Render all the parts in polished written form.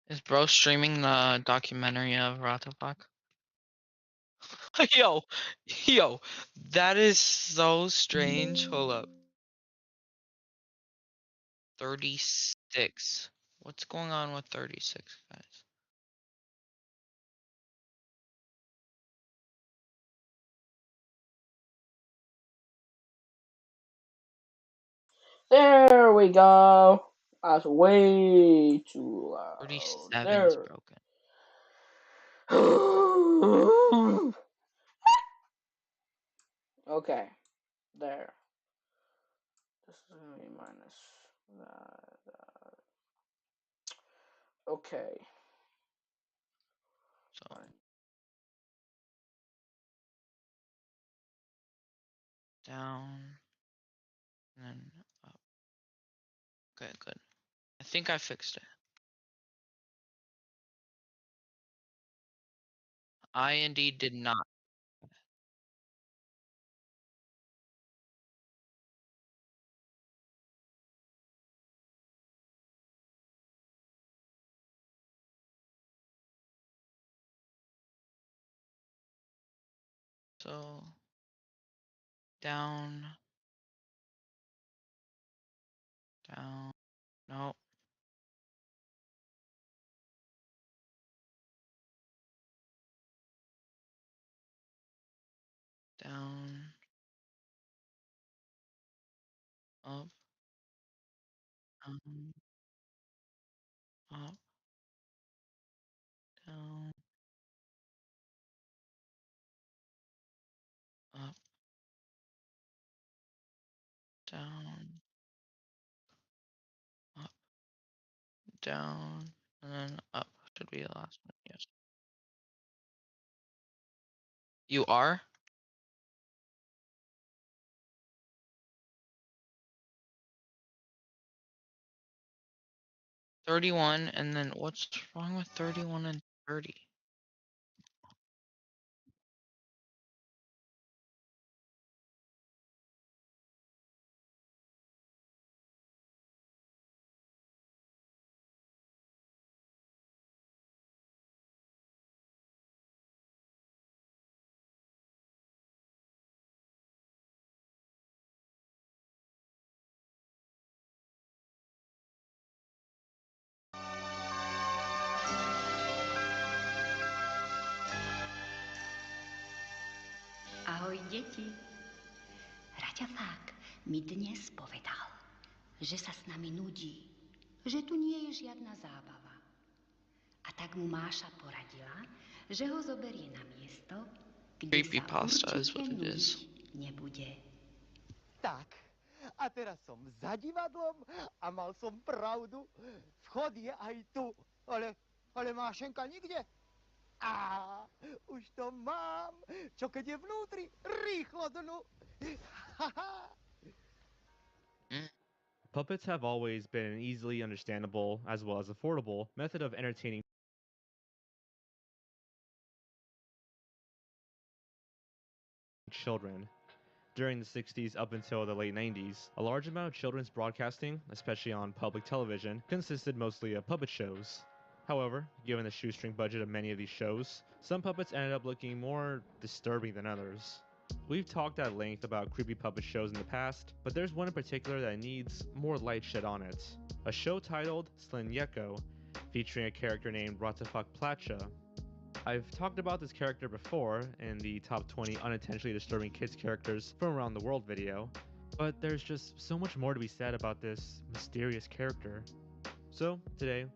Is bro streaming the documentary of ratafak? Yo, yo, that is so strange. Hold up. 36. What's going on with 36, guys? There we go. That's way too loud. 37 is There. broken. Okay. There. This is gonna be minus that. Okay. So Fine. down and then up. Okay, good. I think I fixed it. I indeed did not. So down, down, no, down, up, down, up, down, up, down, up, down, and then up should be the last one. Yes. You are? 31, and then what's wrong with 31 and 30? Ahoj, deti. Ratafak mi dnes povedal, že sa s nami nudí, že tu nie je žiadna zábava. A tak mu Máša poradila, že ho zoberie na miesto, kde sa Creepypasta is určite what it is. nudiť nebude. Tak, a teraz som za divadlom a mal som pravdu. Vchod je aj tu, ale Mášenka nikde. Á, už to mám. Čo keď je vnútri? Rýchlo dnu. Puppets have always been an easily understandable as well as affordable method of entertaining children. During the 60s up until the late 90s, a large amount of children's broadcasting, especially on public television, consisted mostly of puppet shows. However, given the shoestring budget of many of these shows, some puppets ended up looking more disturbing than others. We've talked at length about creepy puppet shows in the past, but there's one in particular that needs more light shed on it. A show titled Slenjeko, featuring a character named Ratafak Placha. I've talked about this character before in the top 20 unintentionally disturbing kids characters from around the world video, but there's just so much more to be said about this mysterious character. So today,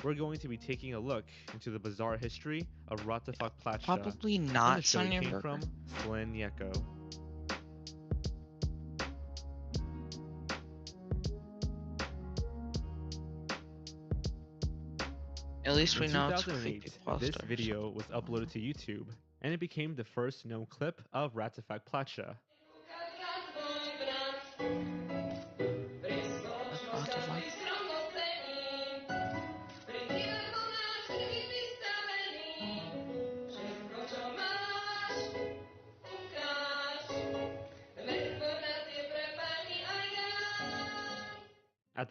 we're going to be taking a look into the bizarre history of Ratafak Placha. Probably And the not show Sonya came Burger. from Slenjeko. At least we In know it's 2008, creepypasta. this video was uploaded to YouTube, and it became the first known clip of Ratafak Placha. Ratafak.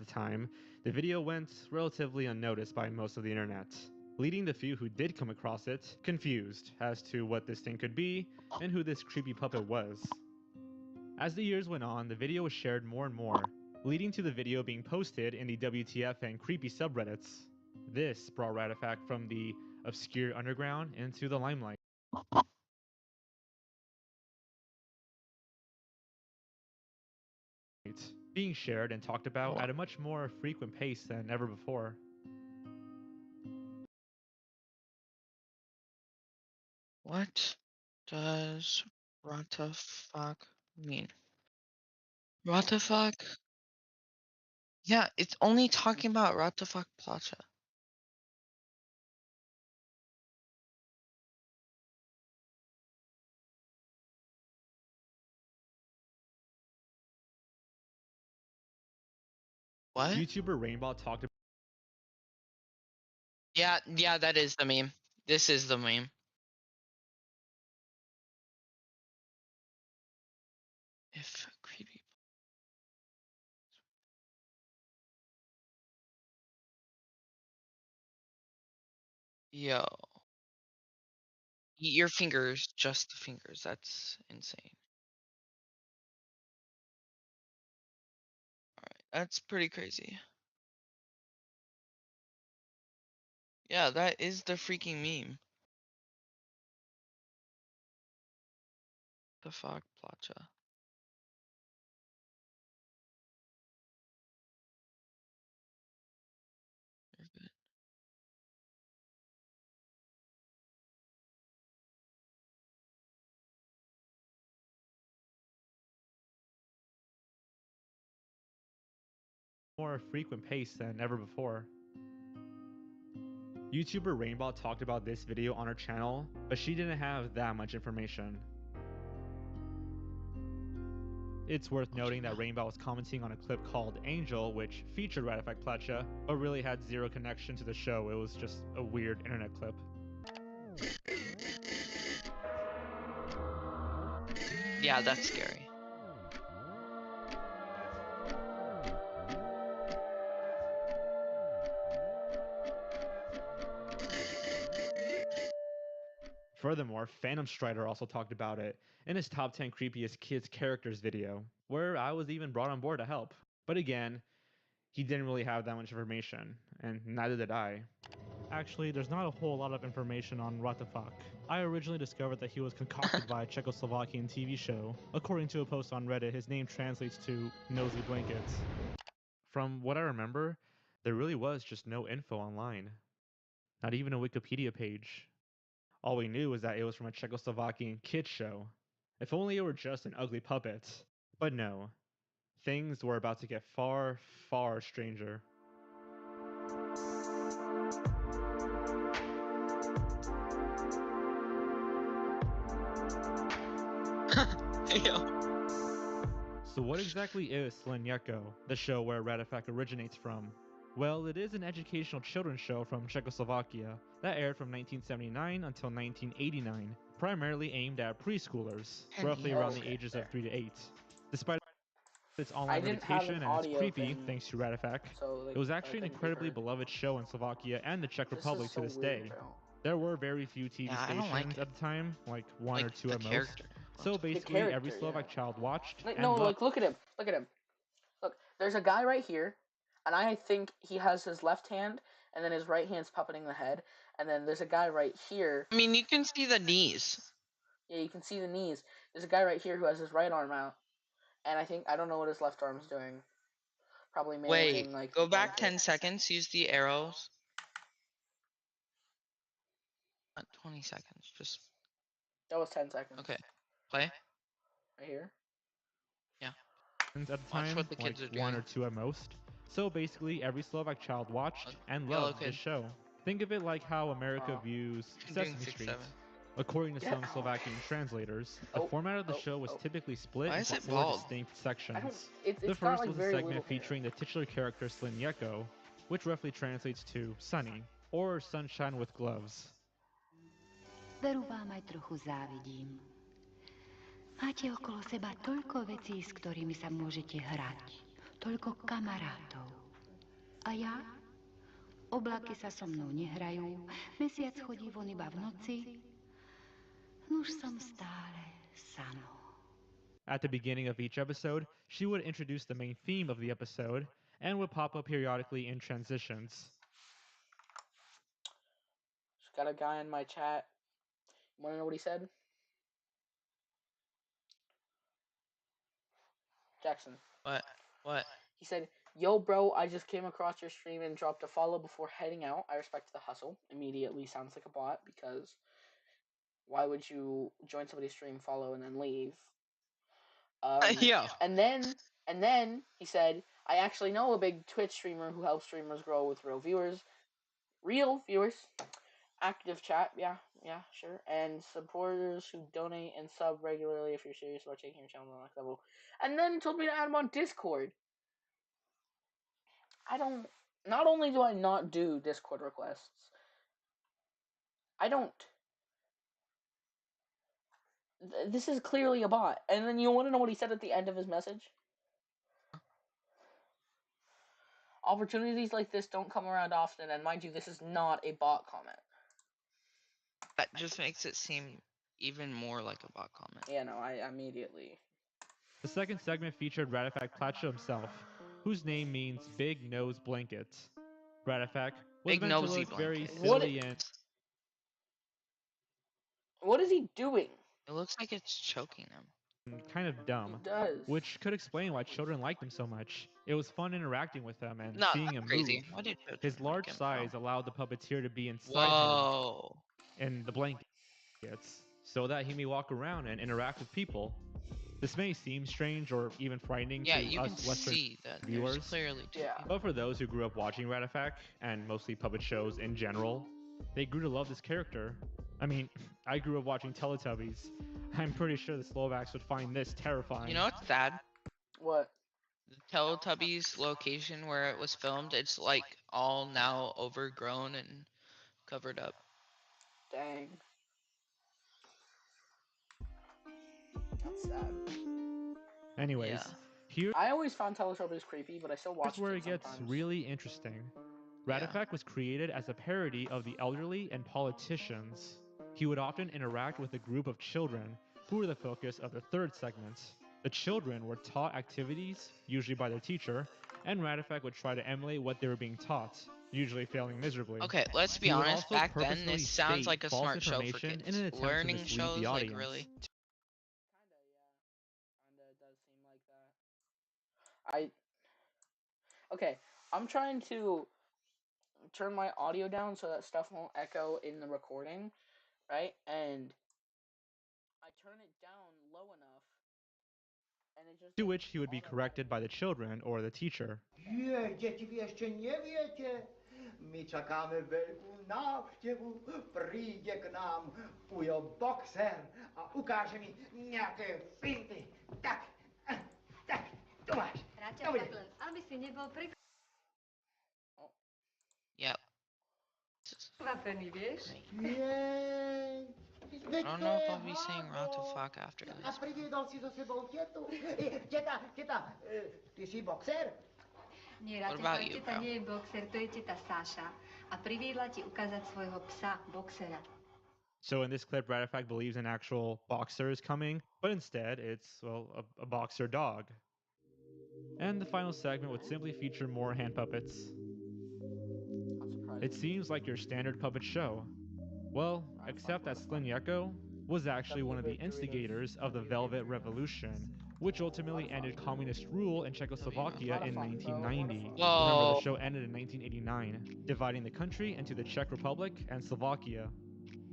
the time, the video went relatively unnoticed by most of the internet, leading the few who did come across it confused as to what this thing could be and who this creepy puppet was. As the years went on, the video was shared more and more, leading to the video being posted in the WTF and creepy subreddits. This brought ratafak from the obscure underground into the limelight. Being shared and talked about at a much more frequent pace than ever before. What does ratafak mean? Ratafak? Yeah, it's only talking about ratafak placha. What? YouTuber Rainbow talked about Yeah, that is the meme. This is the meme. If creepy. Yo. Eat your fingers, just the fingers. That's insane. Alright, that's pretty crazy. Yeah, that is the freaking meme. The fuck, placha. You're good. more frequent pace than ever before. YouTuber Rainbow talked about this video on her channel, but she didn't have that much information. It's worth noting that Rainbow was commenting on a clip called Angel, which featured ratafak placha, but really had zero connection to the show. It was just a weird internet clip. Yeah, that's scary. Furthermore, Phantom Strider also talked about it in his top 10 creepiest kids characters video, where I was even brought on board to help. But again, he didn't really have that much information, and neither did I. Actually, there's not a whole lot of information on ratafak. I originally discovered that he was concocted by a Czechoslovakian TV show. According to a post on Reddit, his name translates to nosy blankets. From what I remember, there really was just no info online. Not even a Wikipedia page. All we knew was that it was from a Czechoslovakian kids show. If only it were just an ugly puppet. But no. Things were about to get far, far stranger. Yo. So what exactly is Slenjako, the show where ratafak originates from? Well, it is an educational children's show from Czechoslovakia that aired from 1979 until 1989, primarily aimed at preschoolers, roughly around the ages of 3 to 8. Despite its online reputation and its creepy, thanks to ratafak, so, it was actually an incredibly beloved show in Slovakia and the Czech Republic to this day. There were very few TV stations at the time, like one or two at most. So basically, every Slovak child watched and loved. Look at him. Look at him. Look, there's a guy right here, and I think he has his left hand, and then his right hand's puppeting the head, and then there's a guy right here. I mean, you can see the knees. Yeah, you can see the knees. There's a guy right here who has his right arm out, and I don't know what his left arm's doing. Probably managing, Wait, go back 10 seconds, use the arrows. Not 20 seconds, just... That was 10 seconds. Okay, play. Right here. Yeah. At the time, what the kids like are one doing. or two at most. So basically, every Slovak child watched and loved this show. Think of it like how America views Sesame Street. According to some Slovakian translators, the format of the show was typically split into four distinct sections. The first was a segment featuring the titular character Slinjeko, which roughly translates to sunny, or sunshine with gloves. Veru vám aj trochu závidím. Máte okolo seba toľko vecí, s ktorými sa môžete hrať. Toľko kamarátov. A ja? Oblaky sa so mnou nehrajú, mesiac chodí von iba v noci. Nuž som stále samo. At the beginning of each episode, she would introduce the main theme of the episode and would pop up periodically in transitions. Just got a guy in my chat. Want to know what he said? Jackson. What? He said, "Yo, bro, I just came across your stream and dropped a follow before heading out. I respect the hustle." Immediately sounds like a bot, because why would you join somebody's stream, follow, and then leave? Yo. And then he said, "I actually know a big Twitch streamer who helps streamers grow with real viewers. Active chat, yeah, sure. And supporters who donate and sub regularly if you're serious about taking your channel to the next level." And then told me to add him on Discord. Not only do I not do Discord requests, I don't. This is clearly a bot. And then you want to know what he said at the end of his message? Opportunities like this don't come around often, and mind you, this is not a bot comment. That just makes it seem even more like a bot comment. Yeah, no, I immediately... The second segment featured ratafak Placho himself, whose name means big nose blanket. Ratafak was Big meant to nosy look very blanket. silly and What is he doing? It looks like it's choking him. kind of dumb, He does. which could explain why children liked him so much. It was fun interacting with him and No, seeing that's him crazy. move. Why did children His like large him, size bro? allowed the puppeteer to be inside Whoa. him in the blankets, so that he may walk around and interact with people. This may seem strange or even frightening Yeah, to you can us Western see that viewers, there's clearly two Yeah. people. but for those who grew up watching ratafak, and mostly puppet shows in general, they grew to love this character. I mean, I grew up watching Teletubbies. I'm pretty sure the Slovaks would find this terrifying. You know what's sad? What? The Teletubbies location where it was filmed, it's like all now overgrown and covered up. Dang. That's sad. Anyways, Yeah. here's I always found Teletubbies creepy, but I still watched where it it gets sometimes. really interesting. Yeah. Ratafak was created as a parody of the elderly and politicians. He would often interact with a group of children who were the focus of the third segment. The children were taught activities, usually by their teacher, and Ratafak would try to emulate what they were being taught, usually failing miserably. Okay, let's be He would honest. also Back then, purposefully this sounds state like a false smart show for information kids. in an attempt to Learning mislead shows, the like audience. really. Kinda, yeah. Kinda does seem like that. Okay, I'm trying to turn my audio down so that stuff won't echo in the recording, right? And I turn it down low enough, and it just... To which he would be corrected by the children or the teacher. Je, děti, vy ještě neviete. My čakáme veľkú návštevu. Príde k nám Ujo boxer a ukáže mi nejaké finty. Tak, tu máš. Ratafak, len aby si nebol Yep. prekvapený, vieš? Jej. I don't know if I'll be saying ratafak after A this. priviedol si so sebou tetu. Teta, ty si boxer? Nie, What about Ratafak, you, teta bro? nie je boxer, to je teta Sáša. A priviedla ti ukázať svojho psa, boxera. So in this clip, Ratafak believes an actual boxer is coming, but instead it's, well, a boxer dog. And the final segment would simply feature more hand puppets. Not surprising. It seems like your standard puppet show. Well, except that Slinyeko was actually one of the instigators of the Velvet Revolution, which ultimately ended communist rule in Czechoslovakia in 1990. Remember, Whoa. the show ended in 1989, dividing the country into the Czech Republic and Slovakia.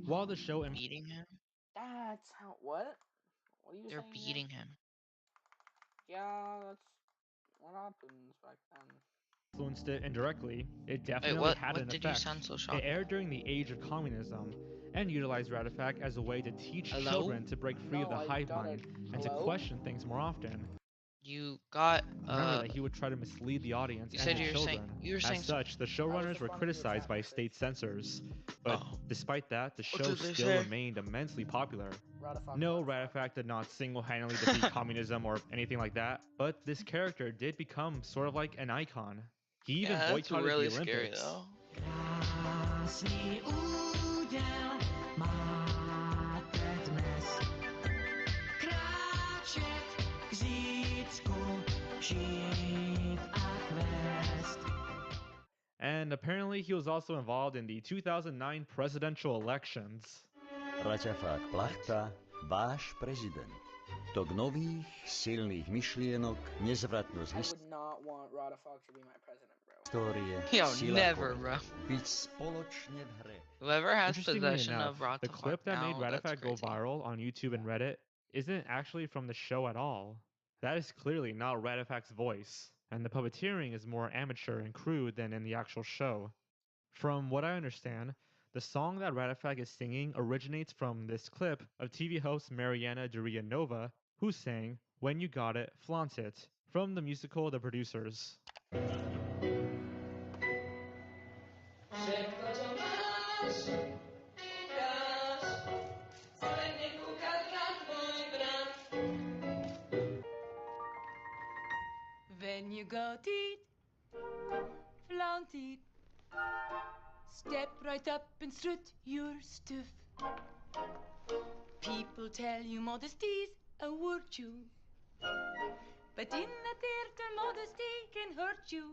While the show Beating him? That's how... What? What are you They're saying? there? beating him. Yeah, that's what happens back then. influenced it indirectly, it definitely Wait, had what an did you effect. sound so It shocked? aired during the age of communism and utilized ratafak as a way to teach Hello? children to break free of No, the I hive got mind it. and to Hello? question things more often. You got Remember that he would try to mislead the audience you and said the you were children. saying you were saying As such, the showrunners were front of your criticized chat by message. state censors. But Oh. despite that, the What show did they still say? remained immensely popular. Ratafak, No, Ratafak. Ratafak did not single-handedly defeat communism or anything like that, but this character did become sort of like an icon. He even Yeah, that's boycotted the really scary Olympics. though. Krásný úděl máte dnes. Kráčet k zítřku, šíp a kvést. And apparently he was also involved in the 2009 presidential elections. Ratafak Plachta, váš prezident. Tok nových, silných myšlienok, nezvratnosť I would not want ratafak to be my president, bro. histórie, Yo, sila never, povie. bro. Byť spoločne v hre. Whoever has Interestingly possession enough, of the ratafak clip that made now, that's Ratafak go crazy. viral on YouTube and Reddit isn't actually from the show at all. That is clearly not Ratafak's voice, and the puppeteering is more amateur and crude than in the actual show. From what I understand, the song that Ratafak is singing originates from this clip of TV host Mariana Doria Nova, who sang When You Got It, Flaunt It, from the musical The Producers. When you got it, flaunt it. Step right up and strut your stuff. People tell you modesty's a virtue, but in a theater modesty can hurt you.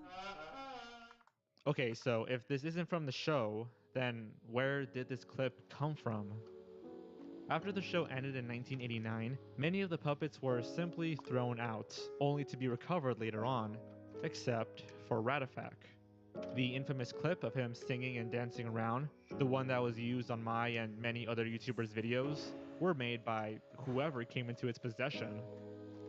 Okay, so if this isn't from the show, then where did this clip come from? After the show ended in 1989, many of the puppets were simply thrown out, only to be recovered later on, except for Ratafak. The infamous clip of him singing and dancing around, the one that was used on my and many other YouTubers' videos, were made by whoever came into its possession.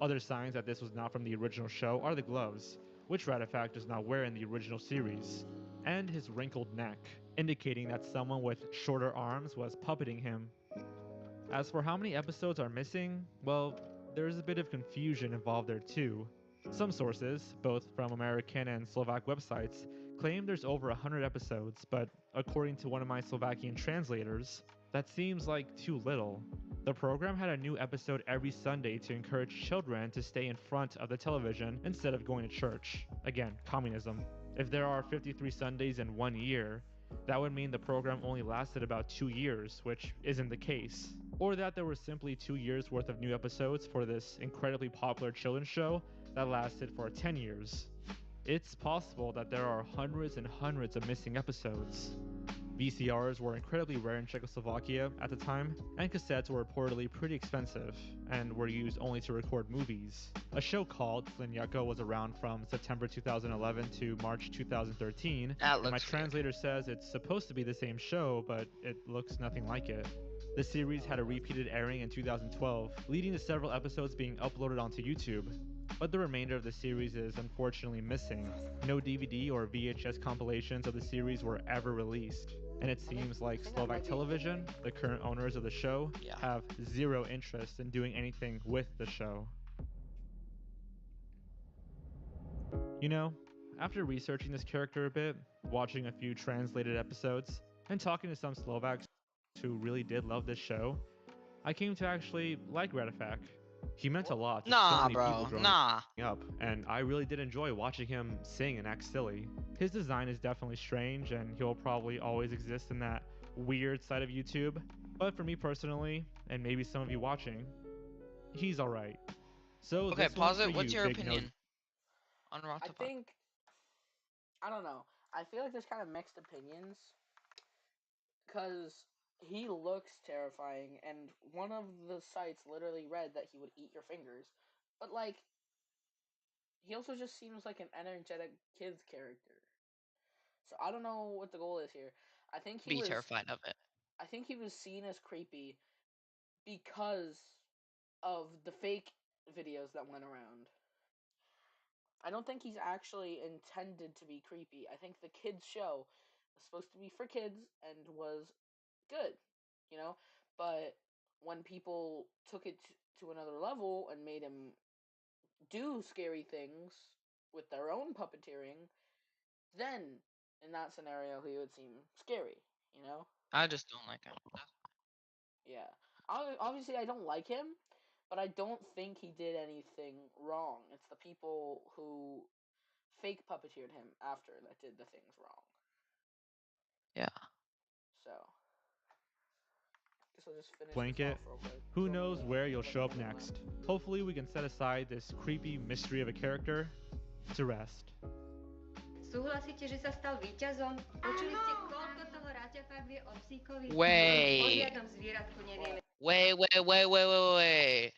Other signs that this was not from the original show are the gloves, which Ratafak does not wear in the original series, and his wrinkled neck, indicating that someone with shorter arms was puppeting him. As for how many episodes are missing, well, there's a bit of confusion involved there too. Some sources, both from American and Slovak websites, claim there's over 100 episodes, but according to one of my Slovakian translators, that seems like too little. The program had a new episode every Sunday to encourage children to stay in front of the television instead of going to church. Again, communism. If there are 53 Sundays in 1 year, that would mean the program only lasted about 2 years, which isn't the case. Or that there were simply 2 years worth of new episodes for this incredibly popular children's show that lasted for 10 years. It's possible that there are hundreds and hundreds of missing episodes. VCRs were incredibly rare in Czechoslovakia at the time, and cassettes were reportedly pretty expensive, and were used only to record movies. A show called Slinyako was around from September 2011 to March 2013, That and my looks fake. translator says it's supposed to be the same show, but it looks nothing like it. The series had a repeated airing in 2012, leading to several episodes being uploaded onto YouTube. But the remainder of the series is unfortunately missing. No DVD or VHS compilations of the series were ever released. And it seems like think that Slovak might be- Television, the current owners of the show, Yeah. have zero interest in doing anything with the show. You know, after researching this character a bit, watching a few translated episodes, and talking to some Slovaks who really did love this show, I came to actually like Ratafak. He meant a lot to so Nah, many people bro. growing Nah. up, and I really did enjoy watching him sing and act silly. His design is definitely strange, and he'll probably always exist in that weird side of YouTube, but for me personally, and maybe some of you watching, he's alright. So Okay, this one's pause it. for What's you, your Big Nose. opinion on I ratafak? think I don't know. I feel like there's kind of mixed opinions because he looks terrifying, and one of the sites literally read that he would eat your fingers. But like, he also just seems like an energetic kids character. So I don't know what the goal is here. I think he Be was. terrified of it. I think he was seen as creepy because of the fake videos that went around. I don't think he's actually intended to be creepy. I think the kids show was supposed to be for kids and was good, you know? But when people took it to another level and made him do scary things with their own puppeteering, then in that scenario he would seem scary, you know? I just don't like him. Yeah. Obviously I don't like him, but I don't think he did anything wrong. It's the people who fake puppeteered him after that did the things wrong. Yeah. So, guess I'll just finish this Blanket, off real quick. who Do you want me knows to where you'll let show you up know when? next. Hopefully, we can set aside this creepy mystery of a character to rest. Súhlasíte, že sa stal víťazom? Počuli ste, koľko toho ratafak vie o psíkovi? Wait. O žiadnom zvieratku nevieme. Wait.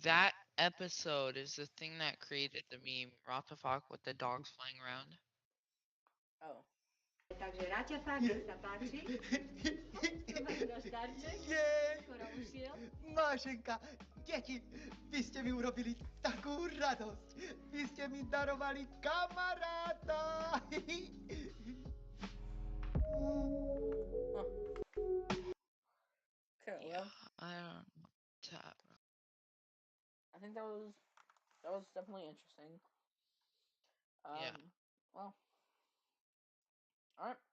That episode is the thing that created the meme ratafak with the dogs flying around. Oh. Takže ratafak, nech sa páči. Tu máš náš darček. Skoro ušiel. Mášenka, deti, vy ste mi urobili takú radosť. Vy ste mi darovali kamaráta. Okay, Yeah, well, I don't know. I think that was definitely interesting. Yeah. Well, all right.